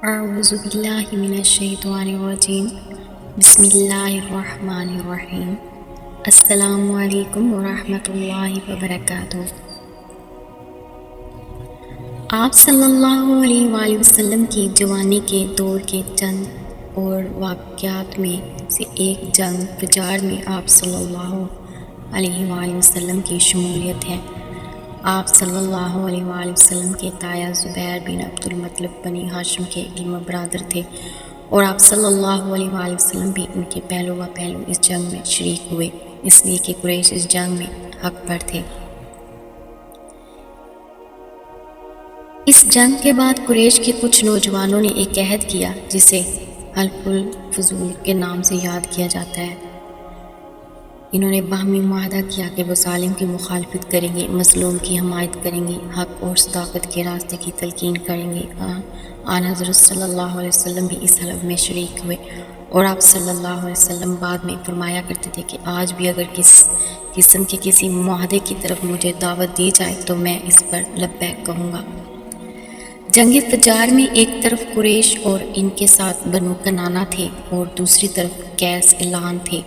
اعوذ باللہ من الشیطان الرجیم بسم اللہ الرحمن الرحیم السلام علیکم ورحمۃ اللہ وبرکاتہ۔ آپ صلی اللہ علیہ وآلہ وسلم کی جوانی کے دور کے چند اور واقعات میں سے ایک جنگ فجار میں آپ صلی اللہ علیہ وآلہ وسلم کی شمولیت ہے۔ آپ صلی اللہ علیہ وآلہ وسلم کے تایا زبیر بن عبد المطلب بنی ہاشم کے علم برادر تھے، اور آپ صلی اللہ علیہ وآلہ وسلم بھی ان کے پہلو و پہلو اس جنگ میں شریک ہوئے، اس لیے کہ قریش اس جنگ میں حق پر تھے۔ اس جنگ کے بعد قریش کے کچھ نوجوانوں نے ایک عہد کیا جسے حلف الفضول کے نام سے یاد کیا جاتا ہے۔ انہوں نے باہمی معاہدہ کیا کہ وہ ظالم کی مخالفت کریں گے، مظلوم کی حمایت کریں گے، حق اور صداقت کے راستے کی تلقین کریں گے۔ آن حضرت صلی اللہ علیہ وسلم بھی اس حلف میں شریک ہوئے، اور آپ صلی اللہ علیہ وسلم بعد میں فرمایا کرتے تھے کہ آج بھی اگر کس قسم کے کسی معاہدے کی طرف مجھے دعوت دی جائے تو میں اس پر لبیک کہوں گا۔ جنگ فجار میں ایک طرف قریش اور ان کے ساتھ بنو کنانہ تھے، اور دوسری طرف قیس اعلان تھے۔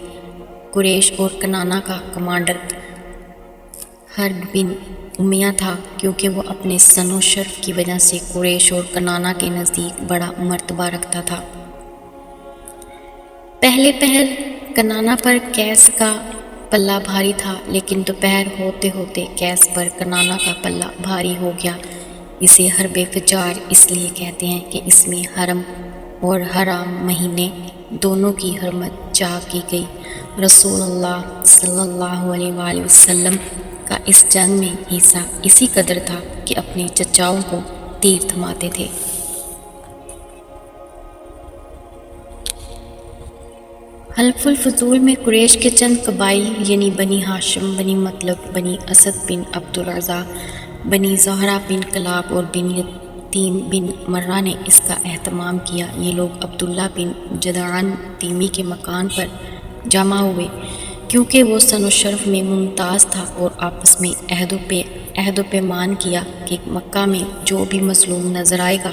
قریش اور کنانہ کا کمانڈر حرب بن امیہ تھا، کیونکہ وہ اپنے سن و شرف کی وجہ سے قریش اور کنانہ کے نزدیک بڑا مرتبہ رکھتا تھا۔ پہلے پہر کنانہ پر قیس کا پلہ بھاری تھا، لیکن دوپہر ہوتے ہوتے قیس پر کنانہ کا پلہ بھاری ہو گیا۔ اسے حرب فجار اس لیے کہتے ہیں کہ اس میں حرم اور حرام مہینے دونوں کی حرمت جا کی گئی۔ رسول اللہ صلی اللہ علیہ وآلہ وسلم کا اس جنگ میں حصہ اسی قدر تھا کہ اپنے چچاؤں کو تیر تھماتے تھے۔ حلف الفضول میں قریش کے چند قبائل یعنی بنی ہاشم، بنی مطلب، بنی اسد بن عبد الرضا، بنی زہرہ بن کلاب اور بنی تیم بن مرہ نے اس کا اہتمام کیا۔ یہ لوگ عبداللہ بن جدعان تیمی کے مکان پر جمع ہوئے، کیونکہ وہ سن و شرف میں ممتاز تھا، اور آپس میں عہد و پیمان کیا کہ مکہ میں جو بھی مظلوم نظر آئے گا،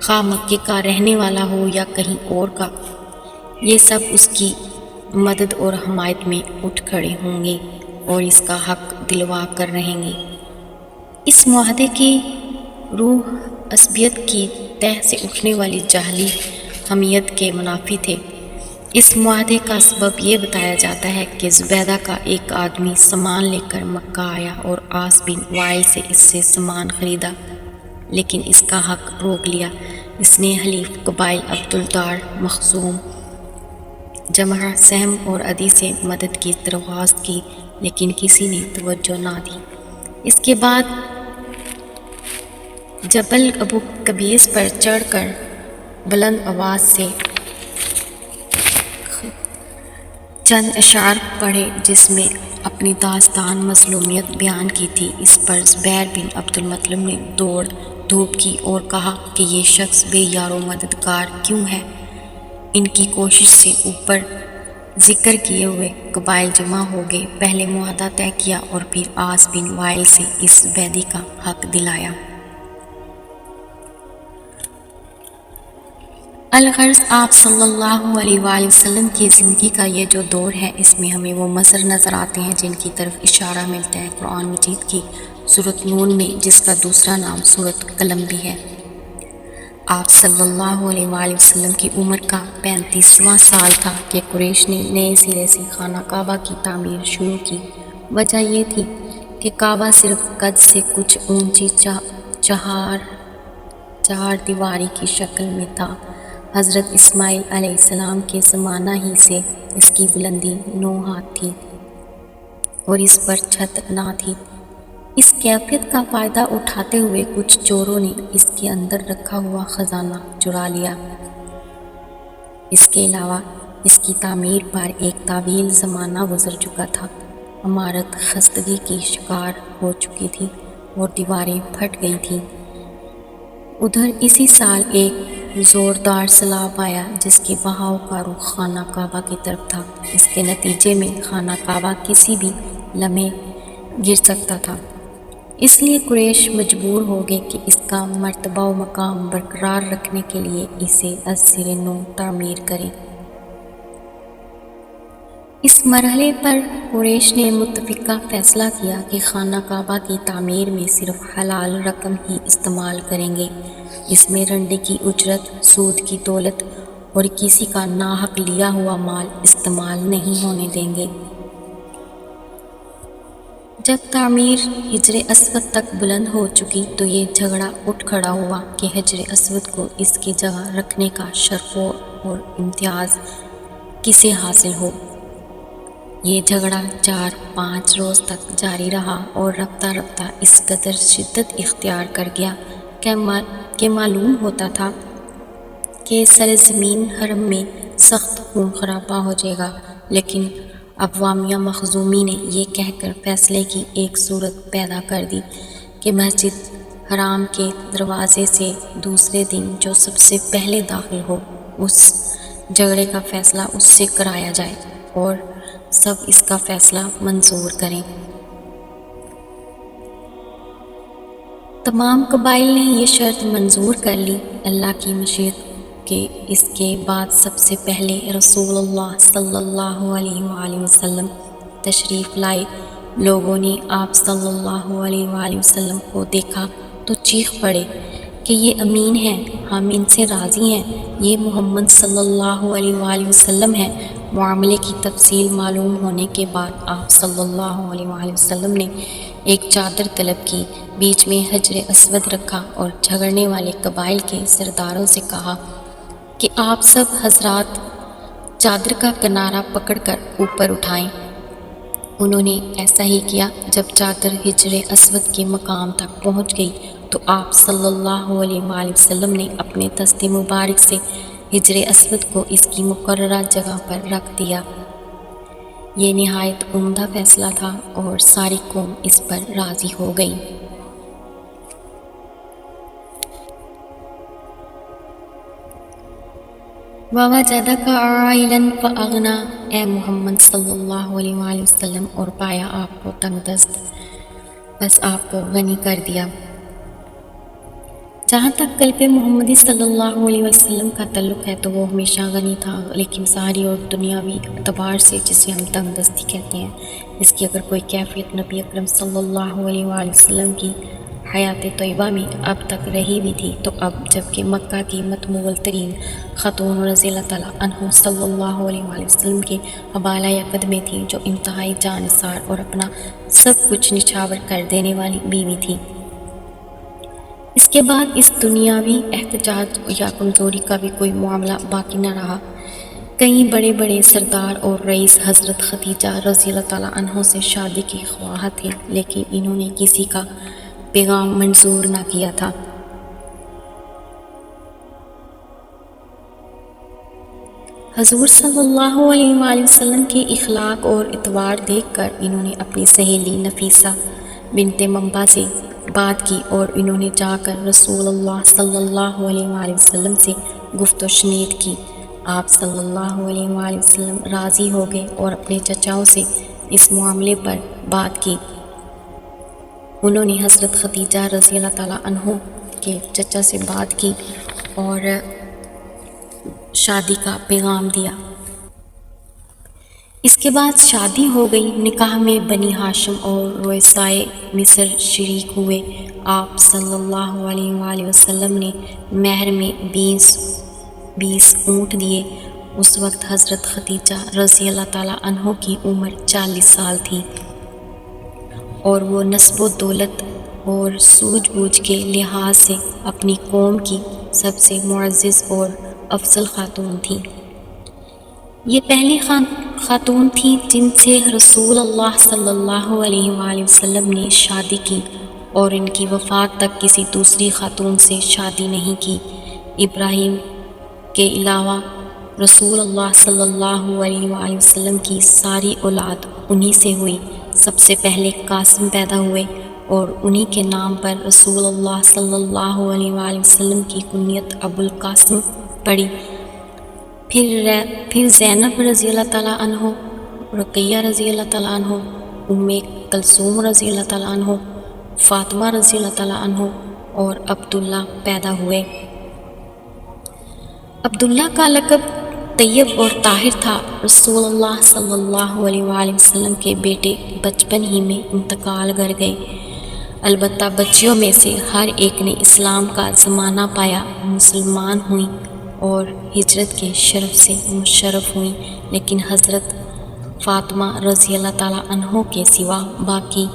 خواہ مکے کا رہنے والا ہو یا کہیں اور کا، یہ سب اس کی مدد اور حمایت میں اٹھ کھڑے ہوں گے اور اس کا حق دلوا کر رہیں گے۔ اس معاہدے کی روح عصبیت کی تہ سے اٹھنے والی جاہلی حمیت کے منافی تھے۔ اس معاہدے کا سبب یہ بتایا جاتا ہے کہ زبیدہ کا ایک آدمی سامان لے کر مکہ آیا اور عاص بن وائل سے اس سے سامان خریدا، لیکن اس کا حق روک لیا۔ اس نے حلیف قبائل عبدالدار، مخزوم، جمحہ، سہم اور عدی سے مدد کی درخواست کی، لیکن کسی نے توجہ نہ دی۔ اس کے بعد جبل ابو قبیس پر چڑھ کر بلند آواز سے چند اشعار پڑھے جس میں اپنی داستان مظلومیت بیان کی تھی۔ اس پر زبیر بن عبد المطلب نے دوڑ دھوپ کی اور کہا کہ یہ شخص بے یار و مددگار کیوں ہے؟ ان کی کوشش سے اوپر ذکر کیے ہوئے قبائل جمع ہو گئے، پہلے معاہدہ طے کیا اور پھر عاص بن وائل سے اس بیدی کا حق دلایا۔ الغرض آپ صلی اللہ علیہ وآلہ وسلم کی زندگی کا یہ جو دور ہے، اس میں ہمیں وہ منظر نظر آتے ہیں جن کی طرف اشارہ ملتا ہے قرآن مجید کی سورۃ نون میں، جس کا دوسرا نام سورۃ قلم بھی ہے۔ آپ صلی اللہ علیہ وآلہ وسلم کی عمر کا 35واں سال تھا کہ قریش نے نئے سرے سے خانہ کعبہ کی تعمیر شروع کی۔ وجہ یہ تھی کہ کعبہ صرف قد سے کچھ اونچی چہار دیواری کی شکل میں تھا۔ حضرت اسماعیل علیہ السلام کے زمانہ ہی سے اس کی بلندی 9 ہاتھ تھی اور اس پر چھت نہ تھی۔ اس کیفیت کا فائدہ اٹھاتے ہوئے کچھ چوروں نے اس کے اندر رکھا ہوا خزانہ چرا لیا۔ اس کے علاوہ اس کی تعمیر پر ایک طویل زمانہ گزر چکا تھا، عمارت خستگی کی شکار ہو چکی تھی اور دیواریں پھٹ گئی تھیں۔ ادھر اسی سال ایک زوردار سیلاب آیا جس کے بہاؤ کا رخ خانہ کعبہ کی طرف تھا۔ اس کے نتیجے میں خانہ کعبہ کسی بھی لمحے گر سکتا تھا۔ اس لیے قریش مجبور ہو گئے کہ اس کا مرتبہ و مقام برقرار رکھنے کے لیے اسے از سر نو تعمیر کریں۔ اس مرحلے پر قریش نے متفقہ فیصلہ کیا کہ خانہ کعبہ کی تعمیر میں صرف حلال رقم ہی استعمال کریں گے، اس میں رنڈے کی اجرت، سود کی دولت اور کسی کا ناحق لیا ہوا مال استعمال نہیں ہونے دیں گے۔ جب تعمیر حجر اسود تک بلند ہو چکی تو یہ جھگڑا اٹھ کھڑا ہوا کہ حجر اسود کو اس کی جگہ رکھنے کا شرف اور امتیاز کسے حاصل ہو۔ یہ جھگڑا 4-5 روز تک جاری رہا اور رفتہ رفتہ اس قدر شدت اختیار کر گیا کہ معلوم ہوتا تھا کہ سرزمین حرم میں سخت خون خرابہ ہو جائے گا، لیکن عوامیہ مخزومی نے یہ کہہ کر فیصلے کی ایک صورت پیدا کر دی کہ مسجد حرام کے دروازے سے دوسرے دن جو سب سے پہلے داخل ہو اس جھگڑے کا فیصلہ اس سے کرایا جائے اور سب اس کا فیصلہ منظور کریں۔ تمام قبائل نے یہ شرط منظور کر لی۔ اللہ کی مشیت کہ اس کے بعد سب سے پہلے رسول اللہ صلی اللہ علیہ وآلہ وسلم تشریف لائے۔ لوگوں نے آپ صلی اللہ علیہ وآلہ وسلم کو دیکھا تو چیخ پڑے کہ یہ امین ہیں، ہم ان سے راضی ہیں، یہ محمد صلی اللہ علیہ وآلہ وسلم ہیں۔ معاملے کی تفصیل معلوم ہونے کے بعد آپ صلی اللہ علیہ وآلہ وسلم نے ایک چادر طلب کی، بیچ میں حجر اسود رکھا اور جھگڑنے والے قبائل کے سرداروں سے کہا کہ آپ سب حضرات چادر کا کنارہ پکڑ کر اوپر اٹھائیں۔ انہوں نے ایسا ہی کیا۔ جب چادر حجر اسود کے مقام تک پہنچ گئی تو آپ صلی اللہ علیہ وآلہ وسلم نے اپنے دست مبارک سے حجر اسود کو اس کی مقررہ جگہ پر رکھ دیا۔ یہ نہایت عمدہ فیصلہ تھا اور ساری قوم اس پر راضی ہو گئی۔ وَوَجَدَكَ عَائِلًا فَأَغْنَىٰ، اے محمد صلی اللہ علیہ وآلہ وسلم، اور پایا آپ کو تنگ دست، بس آپ کو غنی کر دیا۔ جہاں تک قلب محمدی صلی اللہ علیہ وسلم کا تعلق ہے تو وہ ہمیشہ غنی تھا، لیکن ظاہری اور دنیاوی اعتبار سے جسے ہم تنگ دستی کہتے ہیں، اس کی اگر کوئی کیفیت نبی اکرم صلی اللہ علیہ وآلہ وسلم کی حیات طیبہ میں اب تک رہی بھی تھی تو اب جب کہ مکہ کی متمول ترین خاتون رضی اللہ تعالیٰ عنہ صلی اللہ علیہ وآلہ وسلم کے حوالہ قدمیں تھی، جو انتہائی جانثار اور اپنا سب کچھ نچھاور کر دینے والی بیوی تھی، اس کے بعد اس دنیاوی احتجاج یا کمزوری کا بھی کوئی معاملہ باقی نہ رہا۔ کئی بڑے بڑے سردار اور رئیس حضرت خدیجہ رضی اللہ تعالیٰ عنہ سے شادی کی خواہاں تھے، لیکن انہوں نے کسی کا پیغام منظور نہ کیا تھا۔ حضور صلی اللہ علیہ وآلہ وسلم کے اخلاق اور اعتبار دیکھ کر انہوں نے اپنی سہیلی نفیسہ بنت منبع سے بات کی اور انہوں نے جا کر رسول اللہ صلی اللہ علیہ وآلہ وسلم سے گفت و شنید کی۔ آپ صلی اللہ علیہ وآلہ وسلم راضی ہو گئے اور اپنے چچاؤں سے اس معاملے پر بات کی۔ انہوں نے حضرت خدیجہ رضی اللہ تعالیٰ عنہ کے چچا سے بات کی اور شادی کا پیغام دیا۔ اس کے بعد شادی ہو گئی۔ نکاح میں بنی ہاشم اور رؤسائے مصر شریک ہوئے۔ آپ صلی اللہ علیہ وآلہ وسلم نے مہر میں 20 اونٹ دیے۔ اس وقت حضرت خدیجہ رضی اللہ تعالیٰ عنہ کی عمر 40 سال تھی اور وہ نسب و دولت اور سوجھ بوجھ کے لحاظ سے اپنی قوم کی سب سے معزز اور افضل خاتون تھی۔ یہ پہلی خاتون تھی جن سے رسول اللہ صلی اللہ علیہ وآلہ وسلم نے شادی کی اور ان کی وفات تک کسی دوسری خاتون سے شادی نہیں کی۔ ابراہیم کے علاوہ رسول اللہ صلی اللہ علیہ وآلہ وسلم کی ساری اولاد انہی سے ہوئی۔ سب سے پہلے قاسم پیدا ہوئے اور انہی کے نام پر رسول اللہ صلی اللہ علیہ وآلہ وسلم کی کنیت ابو القاسم پڑی۔ پھر زینب رضی اللہ تعالیٰ عنہ، رقیہ رضی اللہ تعالیٰ عنہ، ام کلثوم رضی اللہ تعالیٰ عنہ، فاطمہ رضی اللہ تعالیٰ عنہ اور عبداللہ پیدا ہوئے۔ عبداللہ کا لقب طیب اور طاہر تھا۔ رسول اللہ صلی اللہ علیہ وآلہ وسلم کے بیٹے بچپن ہی میں انتقال کر گئے، البتہ بچیوں میں سے ہر ایک نے اسلام کا زمانہ پایا، مسلمان ہوئیں اور ہجرت کے شرف سے مشرف ہوئیں، لیکن حضرت فاطمہ رضی اللہ تعالیٰ عنہ کے سوا باقی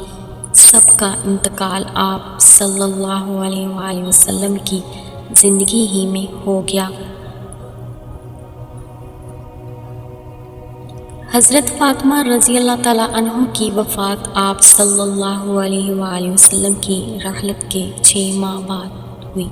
سب کا انتقال آپ صلی اللہ علیہ وآلہ وسلم کی زندگی ہی میں ہو گیا۔ حضرت فاطمہ رضی اللہ تعالیٰ عنہ کی وفات آپ صلی اللہ علیہ وآلہ وسلم کی رحلت کے 6 ماہ بعد ہوئی۔